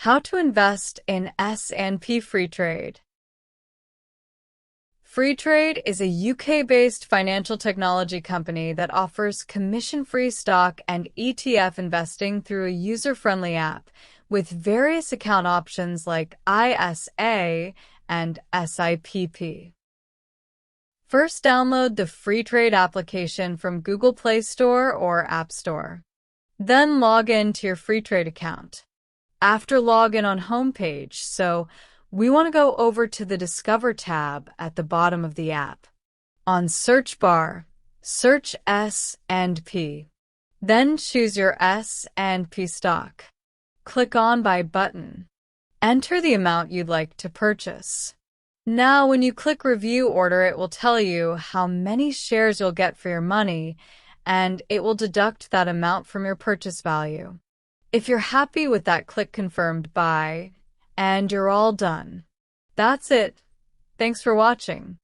How to invest in S&P Freetrade. Freetrade is a UK-based financial technology company that offers commission-free stock and ETF investing through a user-friendly app with various account options like ISA and SIPP. First, download the Freetrade application from Google Play Store or App Store. Then log in to your Freetrade account. After login on homepage, we want to go over to the Discover tab at the bottom of the app. On search bar, search S&P. Then choose your S&P stock. Click on Buy button. Enter the amount you'd like to purchase. Now, when you click Review Order, it will tell you how many shares you'll get for your money, and it will deduct that amount from your purchase value. If you're happy with that, click Confirmed Buy, and you're all done. That's it. Thanks for watching.